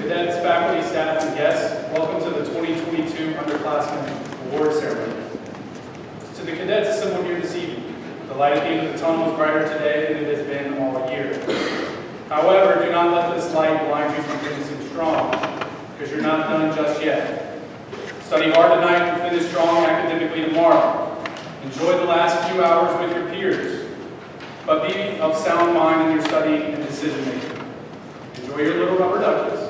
cadets, faculty, staff, and guests, welcome to the 2022 Underclassmen Award Ceremony. To the cadets assembled here this evening, the light at the end of the tunnel is brighter today than it has been all year. However, do not let this light blind you from finishing strong, because you're not done just yet. Study hard tonight and finish strong academically tomorrow. Enjoy the last few hours with your peers, but be of sound mind in your study and decision making. Enjoy your little rubber duckies.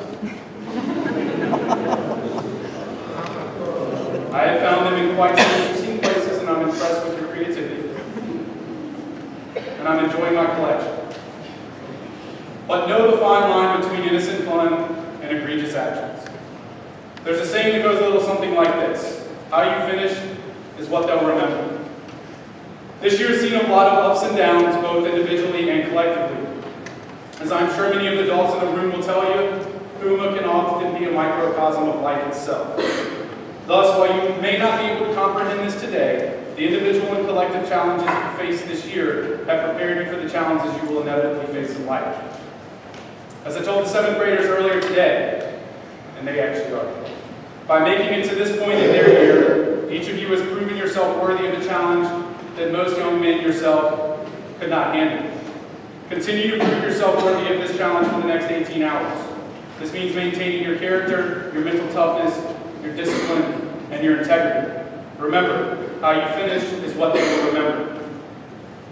I have found them in quite some interesting places, and I'm impressed with your creativity. And I'm enjoying my collection. But know the fine line between innocent fun and egregious actions. There's a saying that goes a little something like this: how you finish is what they'll remember. This year has seen a lot of ups and downs, both individually and collectively. As I'm sure many of the adults in the room will tell you, FUMA can often be a microcosm of life itself. Thus, while you may not be able to comprehend this today, the individual and collective challenges you face this year have prepared you for the challenges you will inevitably face in life. As I told the 7th graders earlier today, and they actually are, by making it to this point in their year, each of you has proven yourself worthy of a challenge that most young men yourself could not handle. Continue to prove yourself worthy of this challenge for the next 18 hours. This means maintaining your character, your mental toughness, your discipline, and your integrity. Remember, how you finish is what they will remember.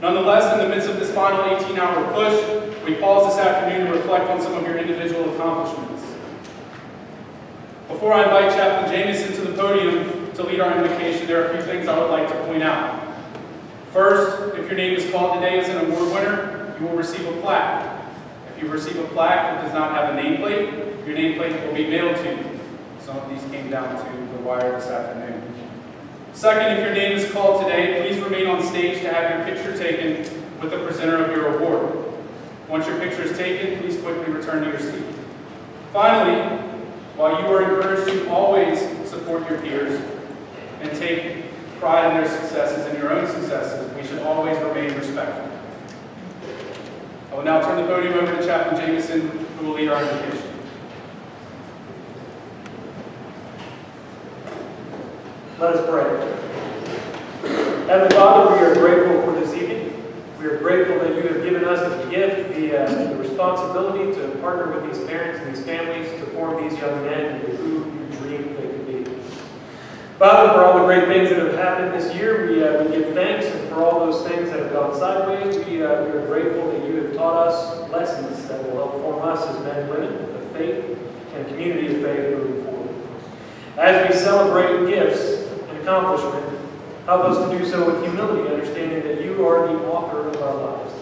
Nonetheless, in the midst of this final 18-hour push, we pause this afternoon to reflect on some of your individual accomplishments. Before I invite Chaplain Jamison to the podium to lead our invocation, there are a few things I would like to point out. First, if your name is called today as an award winner, you will receive a plaque. If you receive a plaque that does not have a nameplate, your nameplate will be mailed to you. Some of these came down to the wire this afternoon. Second, if your name is called today, please remain on stage to have your picture taken with the presenter of your award. Once your picture is taken, please quickly return to your seat. Finally, while you are encouraged to always support your peers and take pride in their successes and your own successes, we should always remain respectful. I will now turn the podium over to Chaplain Jamison, who will lead our invocation. Let us pray. Heavenly Father, we are grateful for this evening. We are grateful that you have given us as a gift the responsibility to partner with these parents and these families to form these young men into who you dreamed they could be. Father, for all the great things that have happened this year, we give thanks, and for all those things that have gone sideways, we are grateful that you have taught us lessons that will help form us as men and women of faith and a community of faith moving forward. As we celebrate gifts and accomplishment, help us to do so with humility, understanding that you are the author of our lives.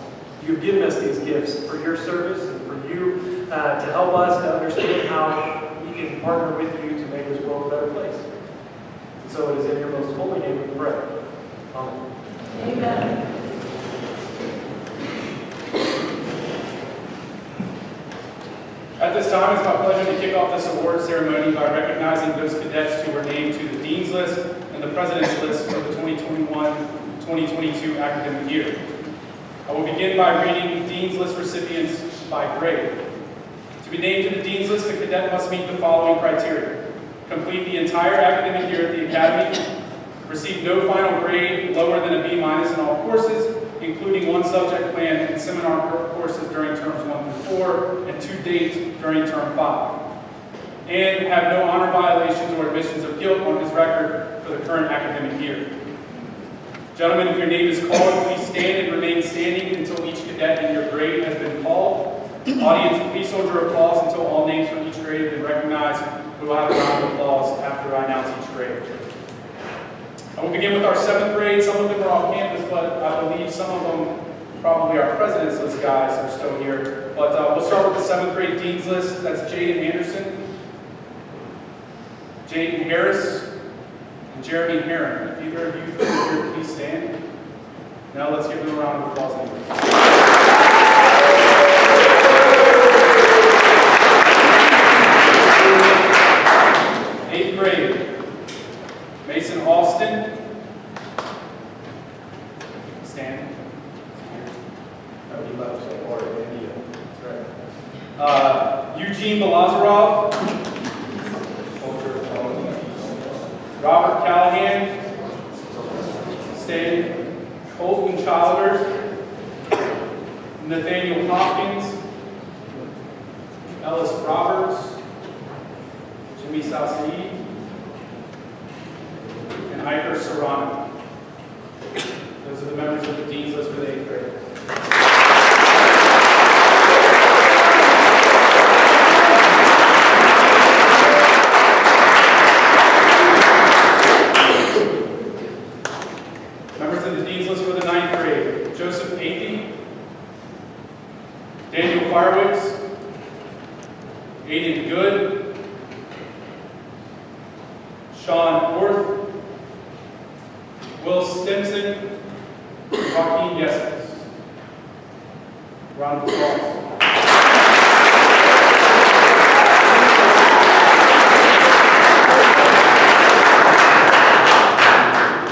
You have given us these gifts for your service and for you to help us to understand how we can partner with you to make this world a better place. And so it is in your most holy name we pray. Amen. Amen. At this time, it's my pleasure to kick off this award ceremony by recognizing those cadets who were named to the Dean's List and the President's List for the 2021-2022 academic year. I will begin by reading the Dean's List recipients by grade. To be named to the Dean's List, a cadet must meet the following criteria: complete the entire academic year at the Academy, receive no final grade lower than a B- in all courses, including one subject plan and seminar courses during terms 1 through 4 and to date during term 5, and have no honor violations or admissions of guilt on his record for the current academic year. Gentlemen, if your name is called, please stand and remain standing until each cadet in your grade has been called. Audience, please hold your applause until all names from each grade have been recognized. We will have a round of applause after I announce each grade. I will begin with our 7th grade. Some of them are off campus, but I believe some of them, probably our President's List guys, are still here. But we'll start with the 7th grade Dean's List. That's Jaden Anderson, Jaden Harris, and Jeremy Heron. If either of you are here, please stand. Now let's give them a round of applause. Eighth grade, Mason Alston. Stand. No, he left. Or India. That's right. Eugene Belair. Lazarov, Robert Callahan, Stan Colton Childers, Nathaniel Hopkins, Ellis Roberts, Jimmy Sassi, and Iker Serrano. Those are the members of the Dean's List for the 8th grade. Members of the Dean's List for the 9th grade. Joseph Athey, Daniel Firewicks, Aiden Good, Sean Orth, Will Stimson, Joaquin Yesens. Round of applause.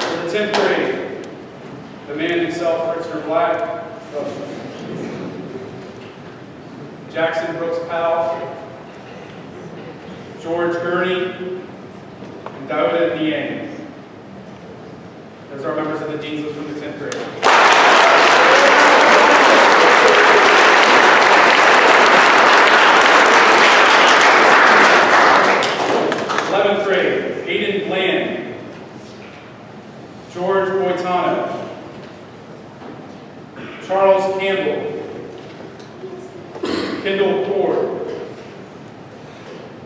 For the 10th grade, the man himself, Richard Black, Jackson Brooks Powell, George Gurney, and Dauda Niang. Those are members of the Dean's List from the 10th grade. 11th grade, Aiden Bland, George Boitano, Charles Campbell, Kendall Ford,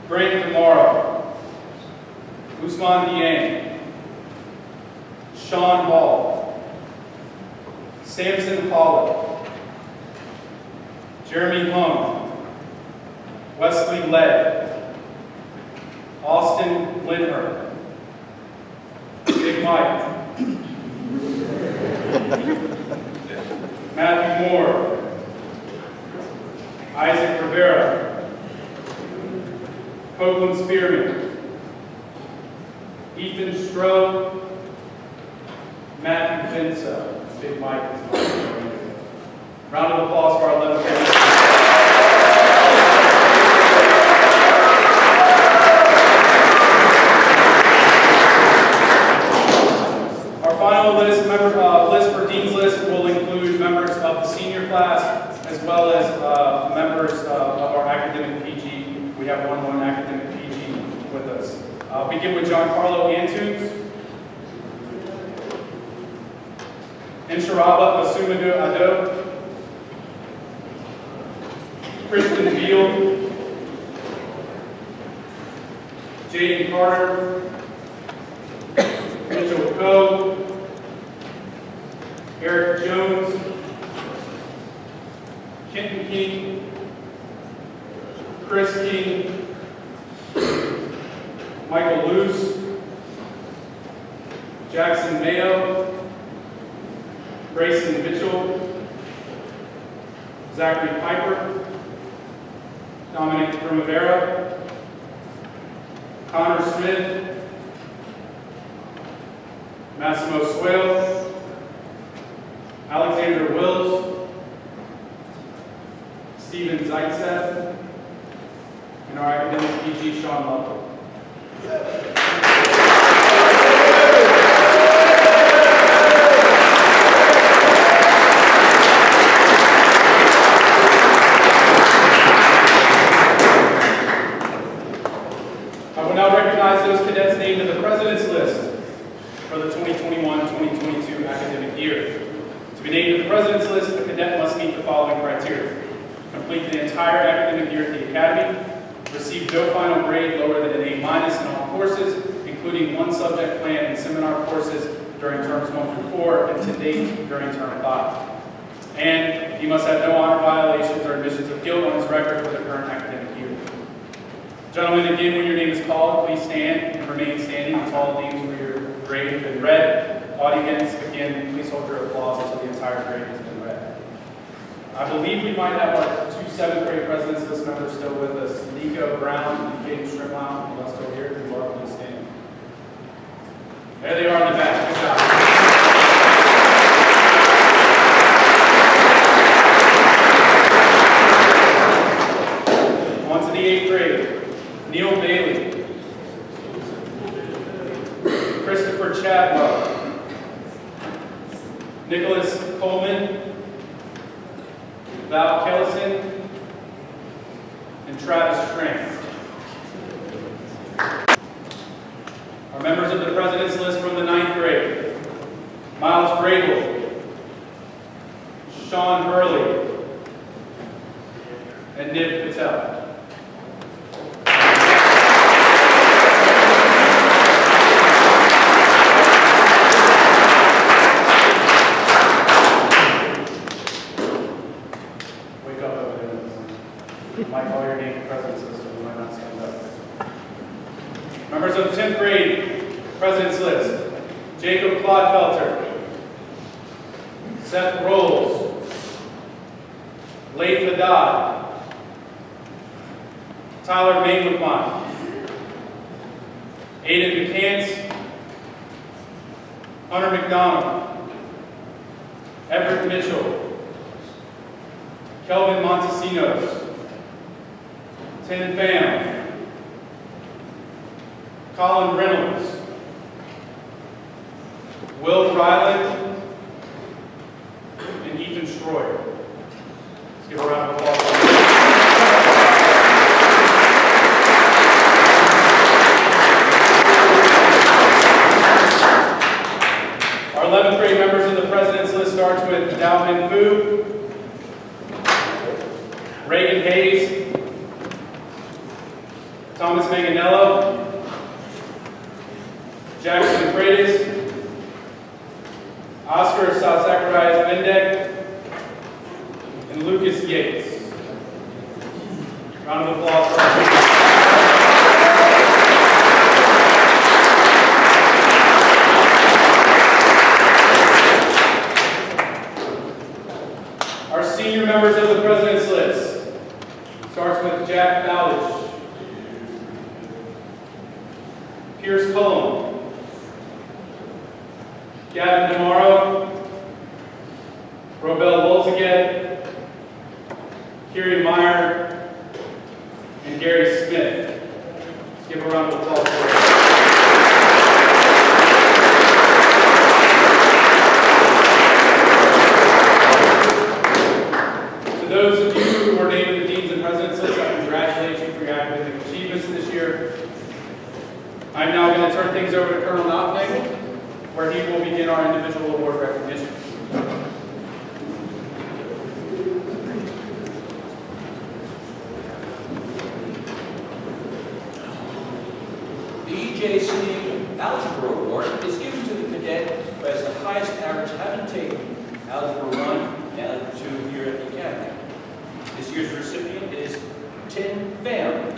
Greg Demaro, Usman Dieng, Sean Hall, Samson Pollock, Jeremy Hung, Wesley Led, Austin Lindher, Big Mike, Matthew Moore, Isaac Rivera, Copeland Spearman, Ethan Stroh, Matthew Vince, Big Mike. Round of applause for our 11th grade. Our final list for Dean's List will include members of the senior class as well as members of our academic PG. We have one academic PG with us. I'll begin with Giancarlo Antunes, Insharaba Asumadu Ado, Kristen Beal, Jaden Carter, Mitchell Coe, Eric Jones, Kenton King, Chris King, Michael Luce, Jackson Mayo, Grayson Mitchell, Zachary Piper, Dominic Primavera, Connor Smith, Massimo Swale, Alexander Wills, Stephen Zaitsev, and our academic PG, Sean Lovell. I will now recognize those cadets named in the President's List for the 2021-2022 academic year. To be named in the President's List, a cadet must meet the following criteria: complete the entire academic year at the Academy, receive no final grade lower than an A- in all courses, including one subject plan and seminar courses during terms 1 through 4, and to date during term 5. And he must have no honor violations or admissions of guilt on his record for the current academic year. Gentlemen, again, when your name is called, please stand and remain standing until all names for your grade have been read. Audience, again, please hold your applause until the entire grade has been read. I believe we might have our 2 7th grade President's List members still with us. Nico Brown and Kaden Strimlau, you all still here? Good luck, please stand. There they are in the back. Good job. On to the 8th grade. Neil Bailey, Christopher Chadwell, Nicholas Coleman, Val Kellison, and Travis Tran. Our members of the President's List from the 9th grade: Miles Grable, Sean Hurley, and Niv Patel. Wake up over there. You might call your name to President's List, or you might not stand up. Members of the 10th grade President's List: Jacob Clodfelter, Seth Rolls, Leif Haddad, Tyler Manglepine, Aiden McCants, Hunter McDonald, Everett Mitchell, Kelvin Montesinos, Tin Pham, Colin Reynolds, Will Ryland, and Ethan Schroyer. Let's give a round of applause. Our 11th grade members of the President's List starts with Dao Min Fu, Reagan Hayes, Thomas Manganello, Jackson Freitas, Oscar Zacharias Bendek, and Lucas Yates. Round of applause for our senior members of the President's List. Starts with Jack Bowditch, Pierce Cullum, Gavin DeMauro, Robel Wolziged, Kiri Meyer, and Gary Smith. Let's give a round of applause for them. To those of you who were named the Deans and President's List, I congratulate you for your academic achievements this year. I'm now going to turn things over to Colonel Knopfling, where he will begin our individual award recognitions. The Ejc Algebra Award is given to the cadet who has the highest average having taken Algebra 1 and Algebra 2 here at the Academy. This year's recipient is Tin Pham.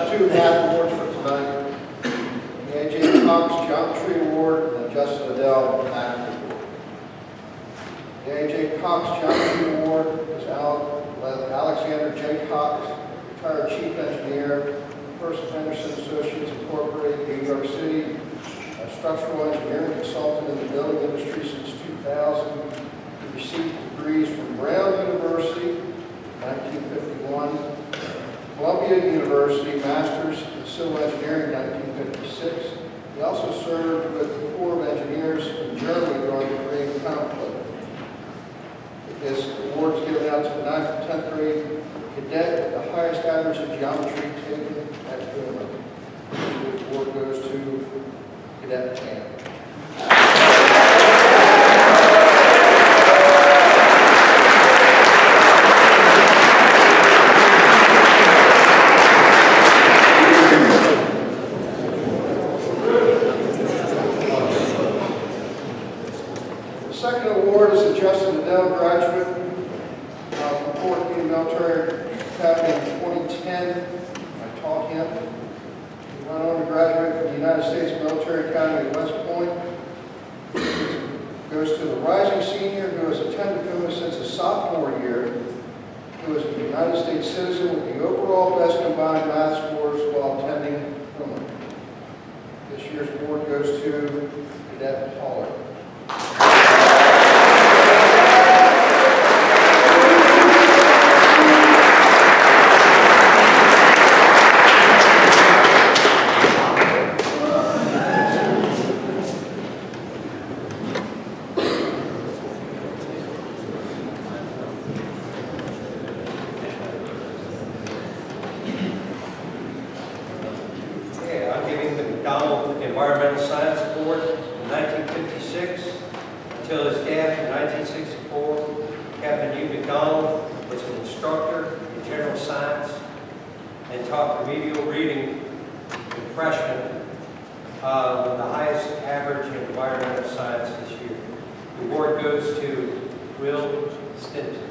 Two math awards for tonight: the Ejc Geometry Award and the Justin Adele Math Award. The Ejc Geometry Award is Alexander J. Cox, retired Chief Engineer, First Henderson Associates Incorporated, New York City, a structural engineering consultant in the building industry since 2000. He received degrees from Brown University in 1951. Columbia University, Masters in Civil Engineering, 1956. He also served with the Corps of Engineers in Germany during the Korean conflict. This award is given out to the 9th and 10th grade cadet with the highest average in geometry taken at FEMA. This award goes to Cadet Pham. The second award is the Justin Adele graduate from Fort Meade Military Academy in 2010. I taught him. He went on to graduate from the United States Military Academy at West Point. goes to the rising senior who has attended FUMA since his sophomore year, who is a United States citizen with the overall best combined math scores while attending FUMA. This year's award goes to Cadet Pollard. Environmental Science Award in 1956 until his death in 1964. Captain Hugh McDonald was an instructor in general science and taught remedial reading to freshmen with the highest average in environmental science this year. The award goes to Will Stinson.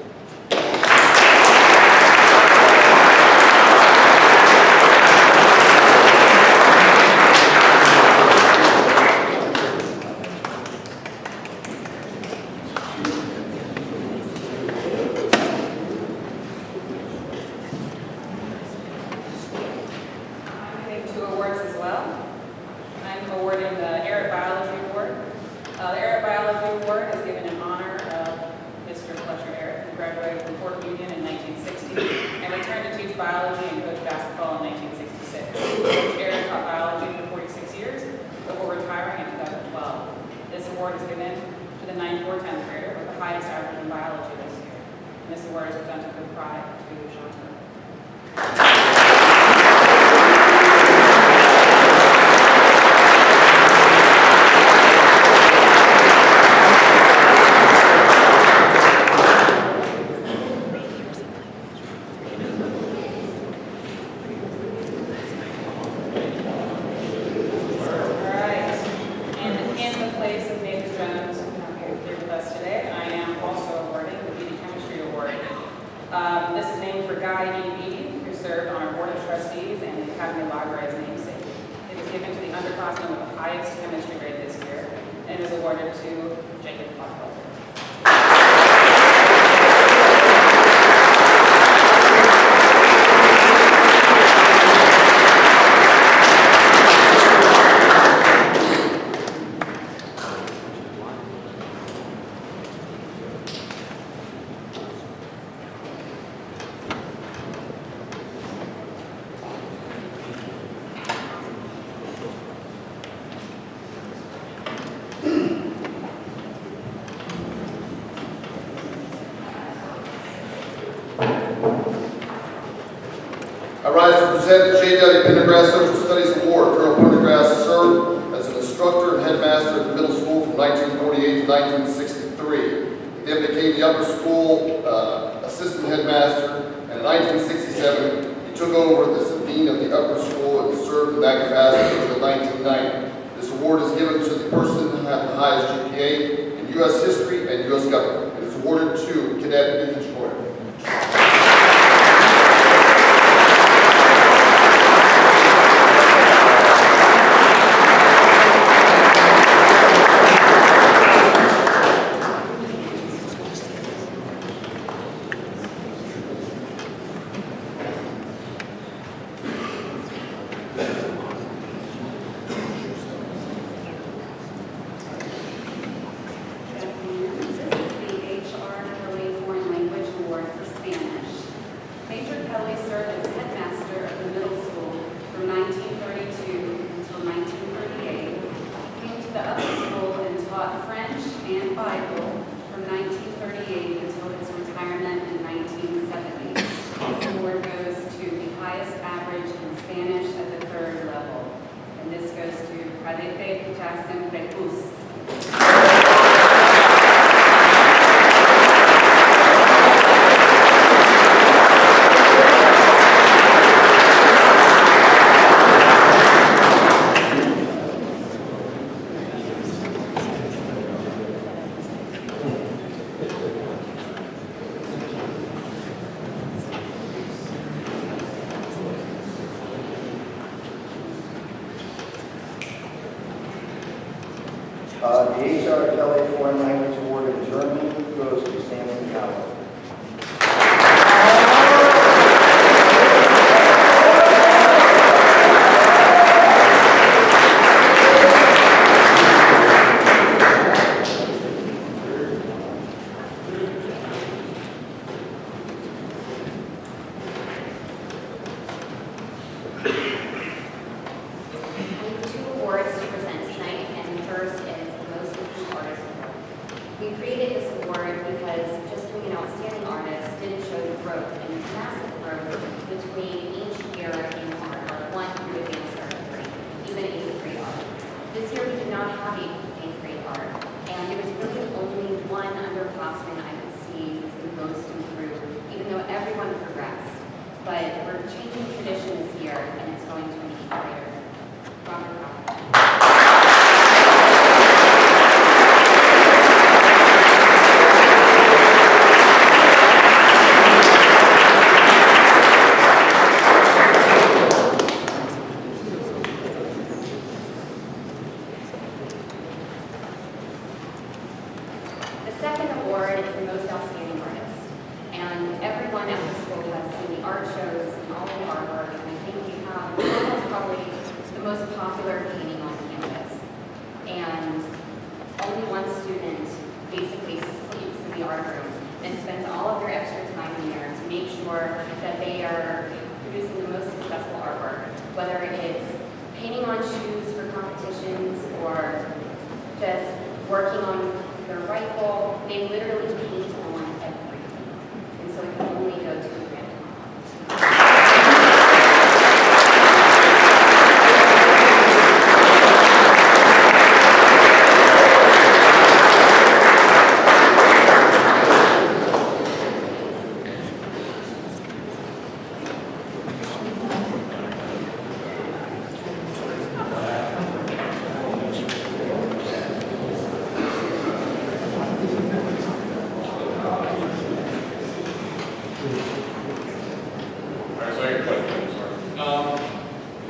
I rise to present the J.W. Pendergrass Social Studies Award. Colonel Pendergrass served as an instructor and headmaster at the middle school from 1948 to 1963. He then became the upper school assistant headmaster, and in 1967 he took over as the dean of the upper school and served in that capacity until 1990. This award is given to the person who had the highest GPA in U.S. history and U.S. government. It is awarded to Cadet Ethan Schroyer. The Ejc Foreign Language Award in German goes to Samson Howard.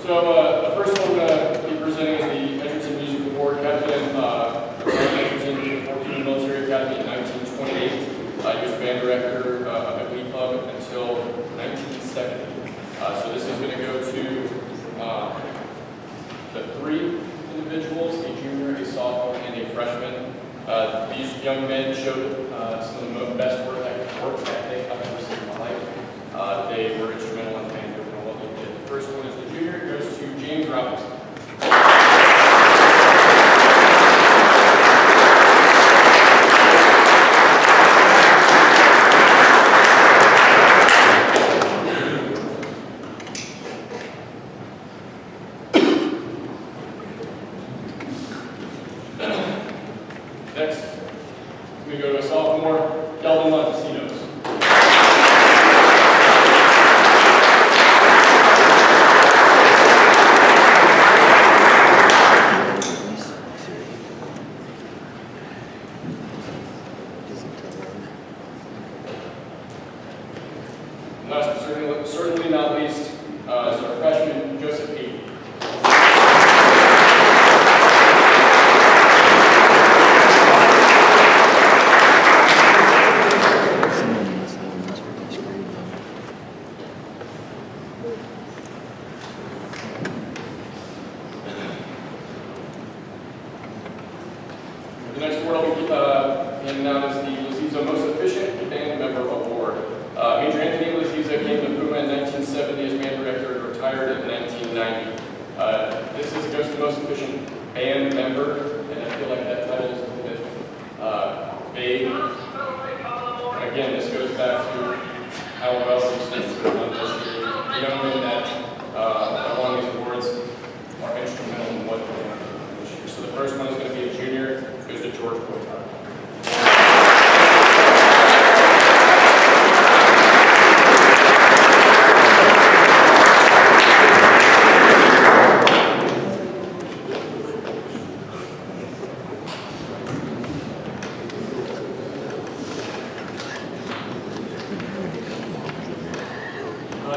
The first one I'm going to be presenting is the Ejc Music Award. Captain Ejc in the 14th Military Academy in 1928. He was band director of Glee Club until 1970. So this is going to go to the three individuals, a junior, a sophomore, and a freshman. These young men showed some of the best work ethic I've ever seen in my life. They were instrumental in paying for what they did. The first one is the junior. It goes to James Robinson. Next, we go to a sophomore, Kelvin Montesinos. Last but certainly not least, is our freshman, Joseph Ejc. The next award I'll be handing out is the Laziza Most Efficient Band Member Award. Major Anthony Laziza came to Puma in 1970 as band director and retired in 1990. This goes to the most efficient band member, and I feel like that title is a little bit vague. And again, this goes back to how well these students have done this year. The young men that have won these awards are instrumental in what they're doing this year. So the first one is going to be a junior. Goes to George Boytar.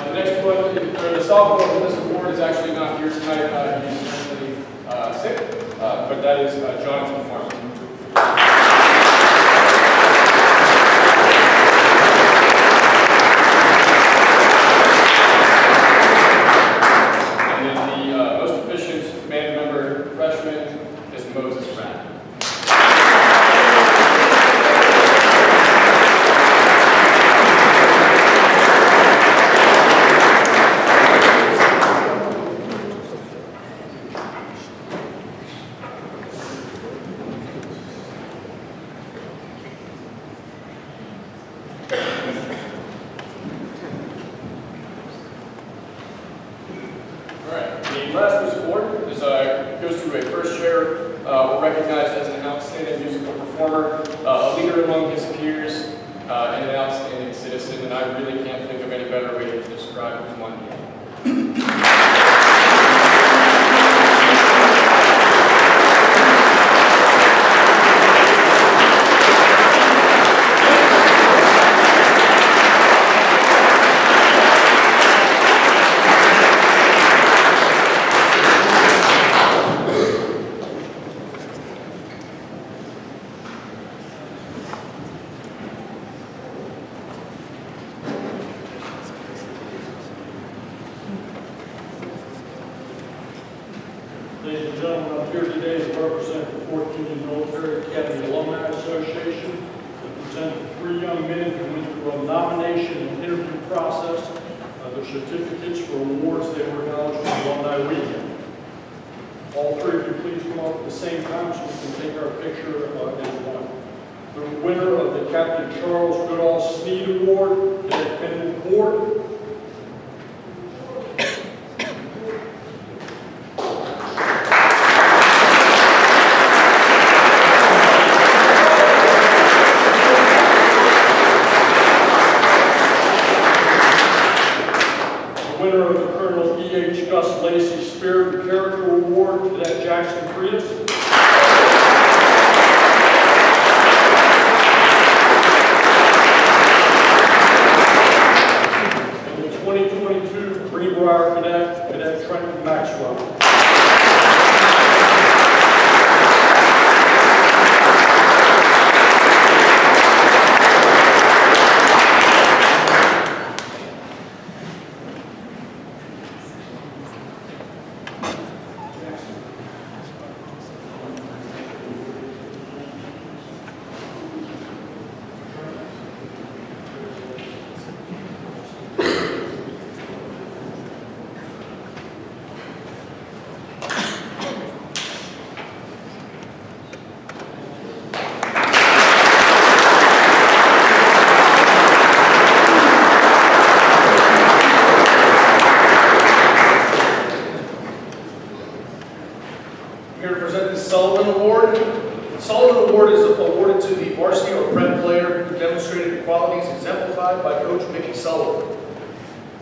The next one, or the sophomore for this award, is actually not here tonight. He's currently sick. but that is Jonathan Farmer. And then the most efficient band member freshman is Moses Rapp. The last award is, goes to a first chair, recognized as an outstanding musical performer, a leader among his peers, and an outstanding citizen, and I really can't think of any better way to describe his one name. Ladies and gentlemen, I'm here today to represent the 14th Military Academy Alumni Association to present the 3 young men who went through a nomination and interview process. Their certificates for awards they were acknowledged from Alumni Weekend. All 3 of you please come up at the same time so we can take our picture as one. The winner of the Captain Charles Goodall Sneed Award, Cadet Kendall Ford. Winner of the Colonel Ejc Algebra Spirit and Character Award, Cadet Jackson Frias. And the 2022 Greenbrier Cadet, Cadet Trenton Maxwell. Here to present the Sullivan Award. The Sullivan Award is awarded to the varsity or prep player who demonstrated the qualities exemplified by Coach Mickey Sullivan.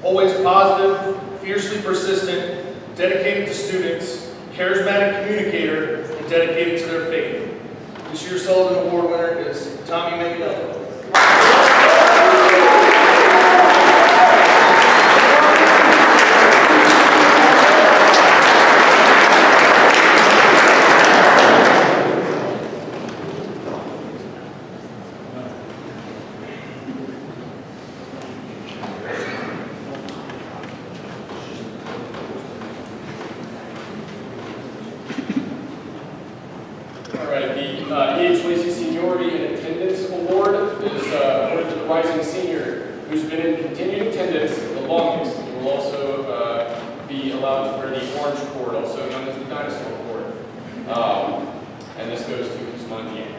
Always positive, fiercely persistent, dedicated to students, charismatic communicator, and dedicated to their faith. This year's Sullivan Award winner is Tommy Manganello. Ejc Seniority and Attendance Award is awarded to the rising senior who's been in continued attendance the longest. He will also be allowed to wear the orange cord, also known as the dinosaur cord. And this goes to Usman Dieng.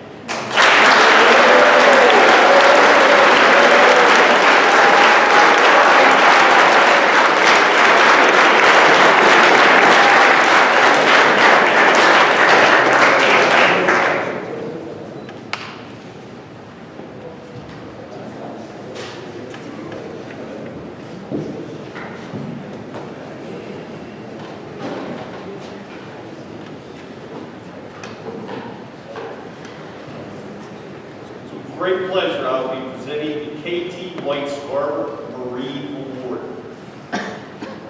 Great pleasure, I will be presenting the KT White Scarborough Marine Award.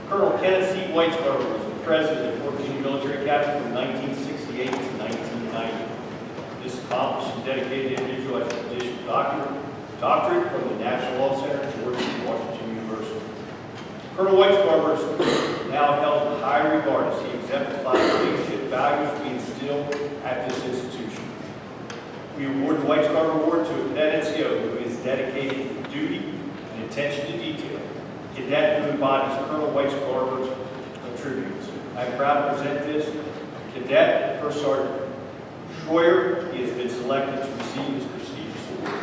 Colonel Kenneth C. White Scarborough was the president of 14th Military Academy from 1968 to accomplished and dedicated individual has a position doctorate from the National Law Center at George Washington University. Colonel White Scarborough is now held in high regard as he exemplifies the leadership values we instill at this institution. We award the White Scarborough Award to a cadet NCO who is dedicated to duty and attention to detail, a cadet who embodies Colonel White Scarborough's attributes. I am proud to present this cadet, First Sergeant Schroyer. He has been selected to receive this prestigious award.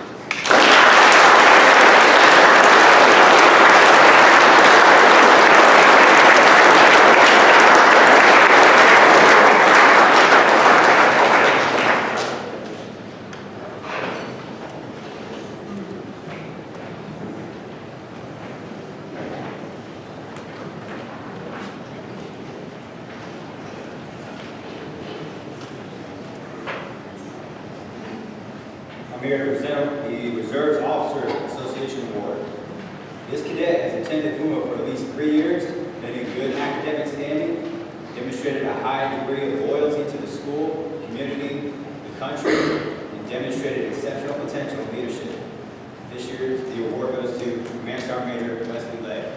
I'm here to present the Reserves Officer Association Award. This cadet has attended FUMA for at least 3 years, been in good academic standing, demonstrated a high degree of loyalty to the school, community, the country, and demonstrated exceptional potential in leadership. This year, the award goes to Command Sergeant Major Wesley Lay.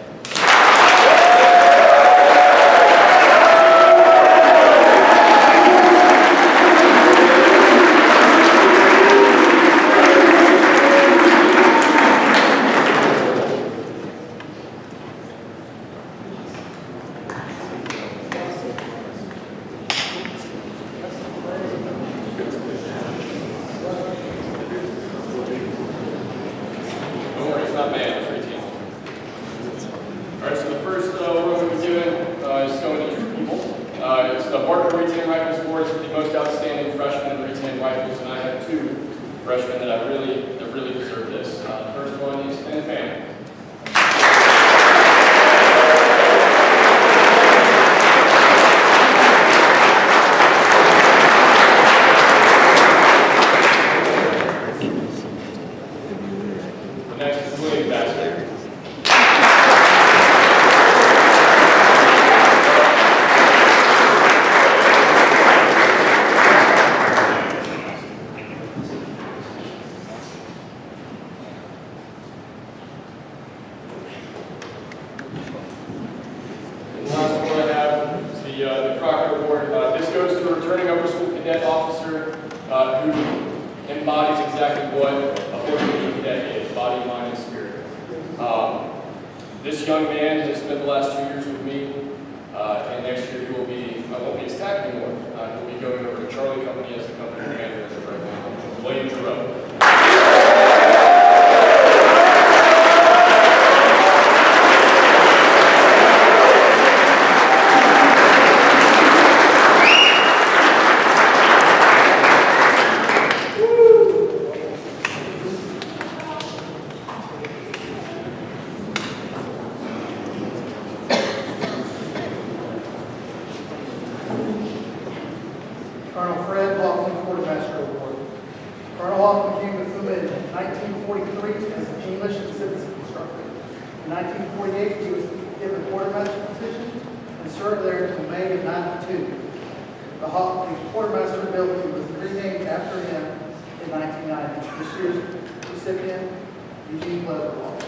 This young man has spent the last 2 years with me, and next year he will be, I won't be his TAC anymore. He'll be going over to Charlie Company as the company commander as of right now. William Jerome. Colonel Fred Hoffman Quartermaster Award. Colonel Hoffman came to FUMA in 1943 as an English and civics instructor. In 1948, he was given quartermaster position and served there until May of '92. The quartermaster ability was renamed after him in 1990. This year's recipient, Ejc Algebra Award.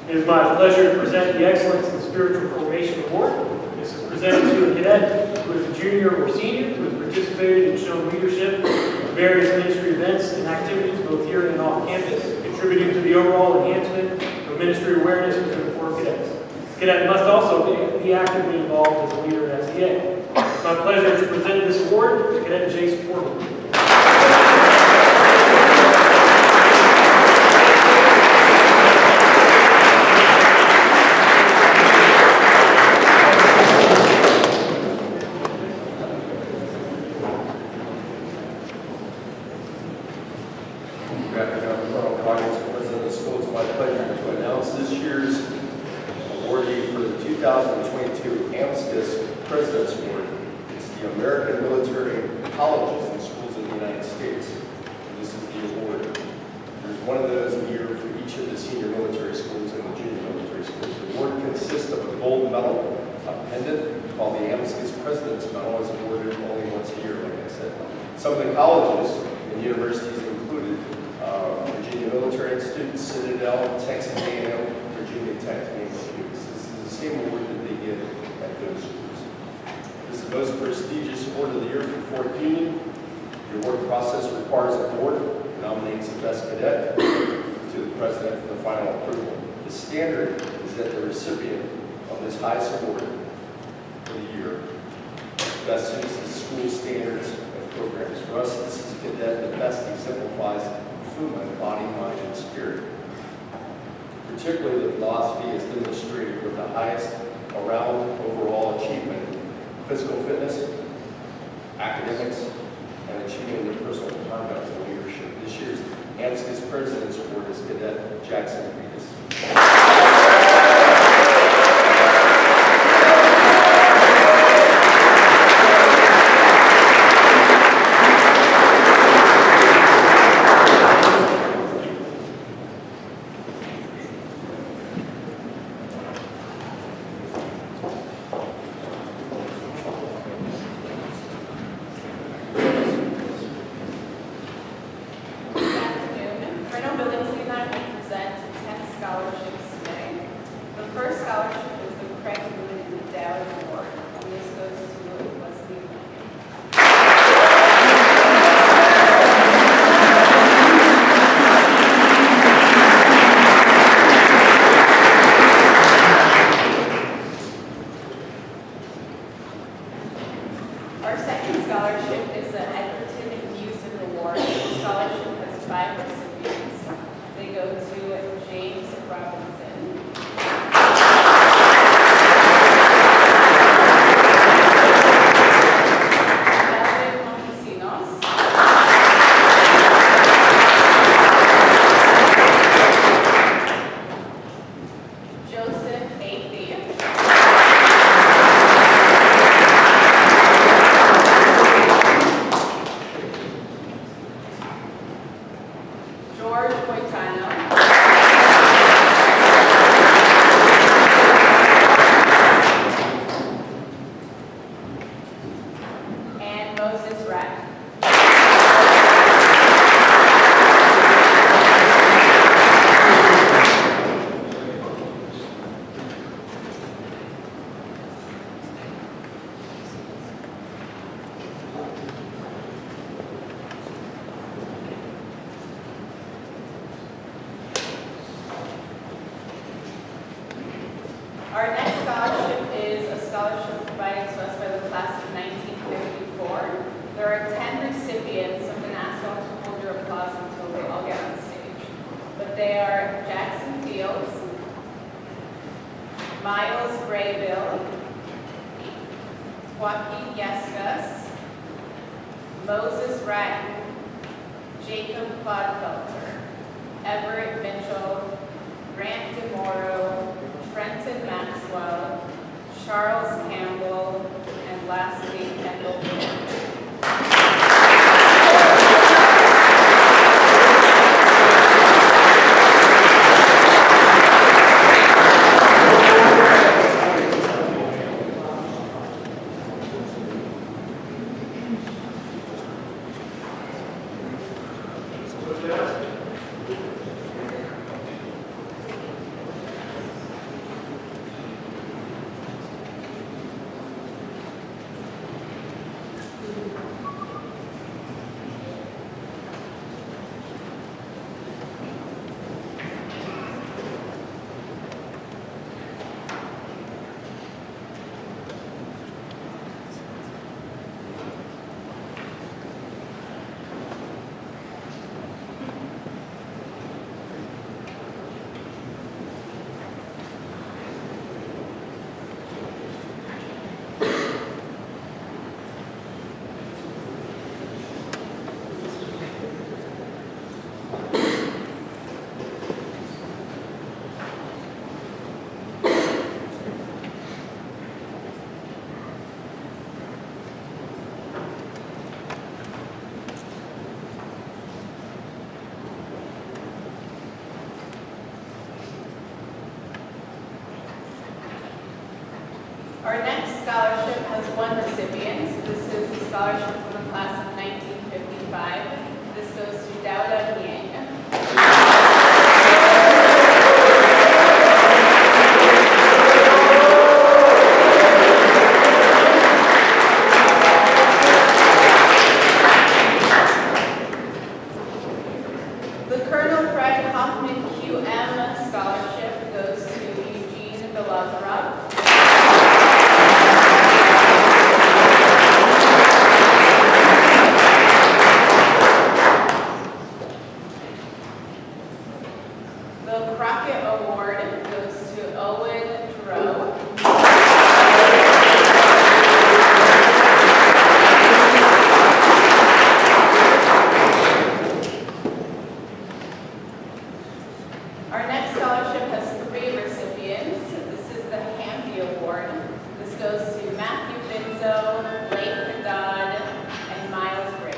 It is my pleasure to present the Excellence in Spiritual Formation Award. This is presented to a cadet who is a junior or senior who has participated and shown leadership in various ministry events and activities both here and off campus, contributing to the overall enhancement of ministry awareness within the Corps of Cadets. The cadet must also be actively involved as a leader in SEA. It's my pleasure to present this award to Cadet Ejc Algebra. the American Military Colleges and Schools in the United States. And this is the award. There's one of those a year for each of the senior military schools and the junior military schools. The award consists of a gold medal, a pendant called the Amicus President's Medal, is awarded only once a year, like I said. Some of the colleges and universities included Virginia Military Institute, Citadel, Texas A&M, Virginia Tech, to name a few. This is the same award that they get at those schools. This is the most prestigious award of the year for Fort Union. The award process requires a board nominates the best cadet to the president for the final approval. The standard is that the recipient of this highest award for the year best suits the school standards and programs. For us, this is a cadet that best exemplifies FUMA in body, mind, and spirit. Particularly the philosophy is demonstrated with the highest around overall achievement, physical fitness, academics, and achieving interpersonal conduct and leadership. This year's Amicus President's Award is Cadet Jackson Reedus. Our next scholarship is a scholarship provided to us by the class of 1954. There are 10 recipients. I'm going to ask you all to hold your applause until they all get on stage. But they are Jackson Fields, Miles Graybill, Joaquin Yescas, Moses Ratton, Jacob Clodfelter, Everett Mitchell, Grant DeMoro, Trenton Maxwell, Charles Campbell, and lastly, Kendall Moore. scholarship has one recipient. This is a scholarship from the class of 1955. This goes to Dowda Yang. The Colonel Fred Hoffman QM scholarship goes to Ejc Algebra. The Crockett Award goes to Owen Drew. Our next scholarship has 3 recipients. This is the Hamby Award. This goes to Matthew Binzo, Blake Dodd, and Miles Gray.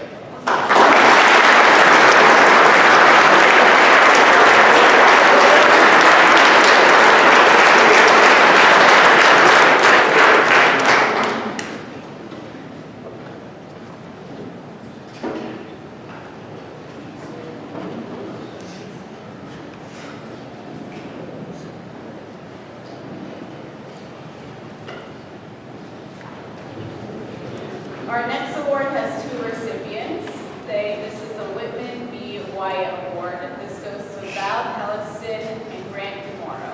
Our next award has 2 recipients. This is the Whitman B. Wyatt Award. This goes to Val Pellison and Grant DeMoro.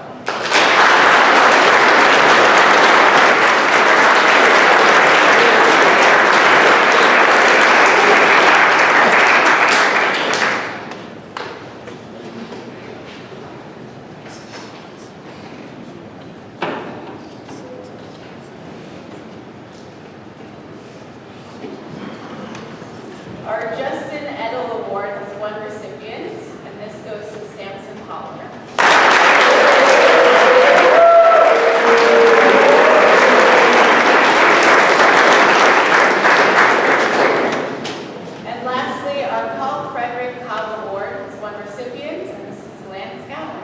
Our Justin Edel Award has 1 recipient, and this goes to Samson Holler. And lastly, our Paul Frederick Cobb Award has 1 recipient, and this is Lance Gowan.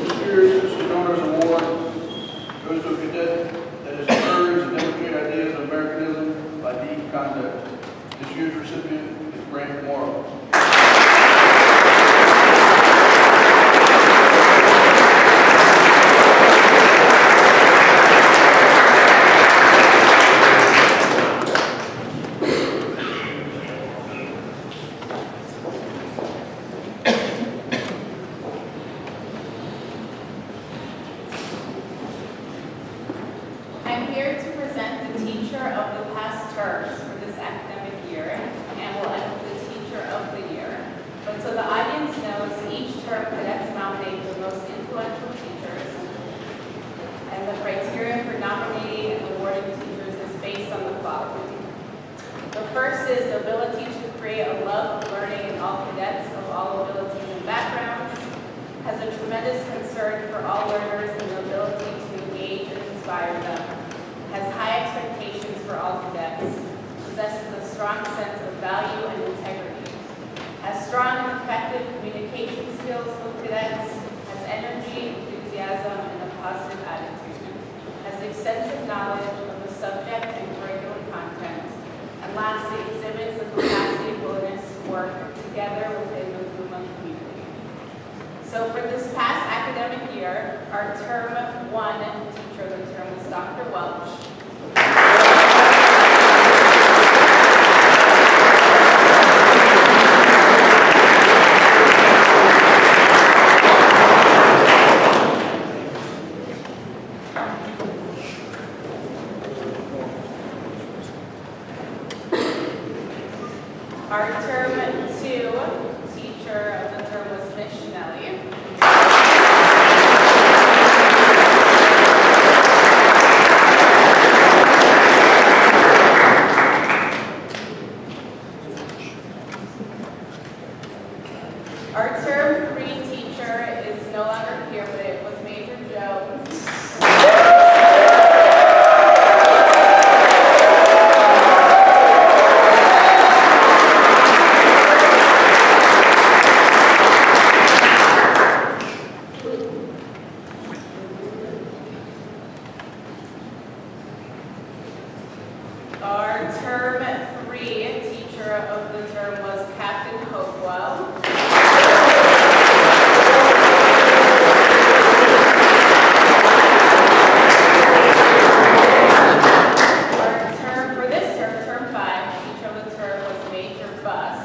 This year's Donors Award goes to a cadet that has encouraged and demonstrated ideas of Americanism by deed conduct. This year's recipient is Grant Morrow. I'm here to present the Teacher of the Past Terms for this academic year, and will end with the Teacher of the Year. But so the audience knows, each term cadets nominate the most influential teachers, and the criteria for nominating and awarding teachers is based on the following. The first is the ability to create a love of learning in all cadets of all abilities and backgrounds, has a tremendous concern for all learners and the ability to engage and inspire them, has high expectations for all cadets, possesses a strong sense of value and integrity, has strong and effective communication skills with cadets, has energy, enthusiasm, and a positive attitude, has extensive knowledge of the subject and curriculum content, and lastly, exhibits the capacity and willingness to work together within the FUMA community. So for this past academic year, our term 1 teacher of the term was Dr. Welch. Our term 2 teacher of the term was Miss Schnelly. Our term 3 teacher is no longer here, but it was Major Jones. Our term 3 teacher of the term was Captain Hopewell. Our term for this term, term 5, teacher of the term was Major Buss.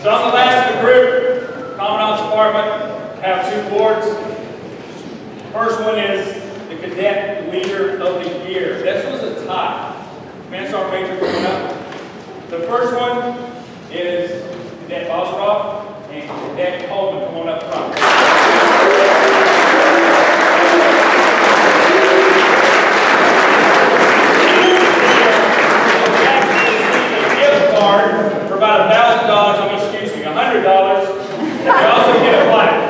So I'm the last of the group. Commandant's Department have 2 awards. First one is the Cadet Leader of the Year. This was a tie. Command Sergeant Major coming up. The first one is Cadet Bosroff and Cadet Coleman coming up front. For about $1,000, excuse me, $100, and you also get a plaque.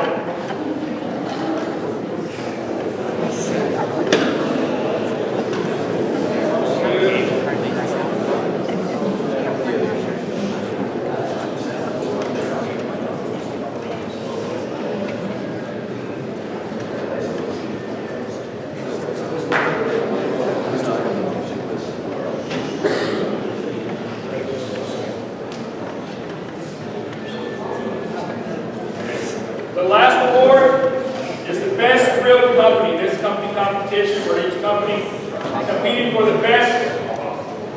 The last award is the best drill company. This company competition where each company competing for the best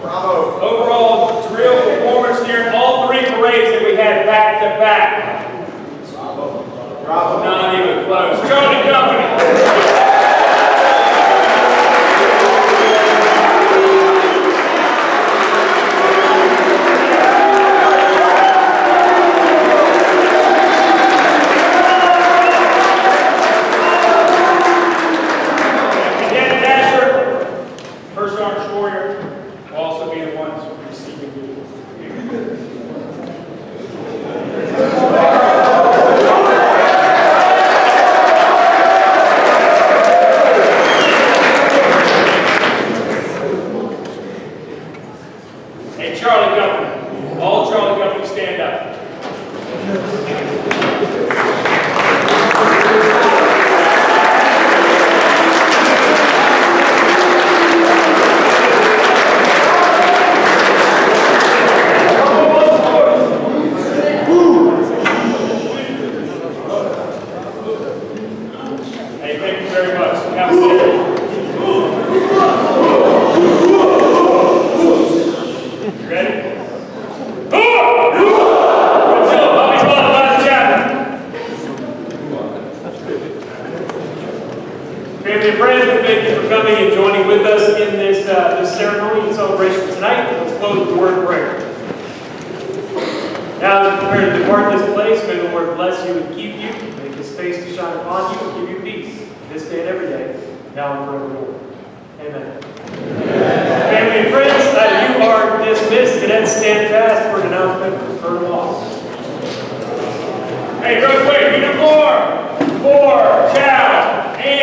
overall drill performance during all 3 parades that we had back to back. Bravo. Not even close. Charlie Company. Charlie Company. All Charlie Company stand up. Hey, thank you very much. Have a seat. Family and friends, we thank you for coming and joining with us in this ceremony and celebration tonight. Let's close with a word of prayer. Now, as we prepare to depart this place, may the Lord bless you and keep you, make his face to shine upon you and give you peace this day and every day, now and forevermore.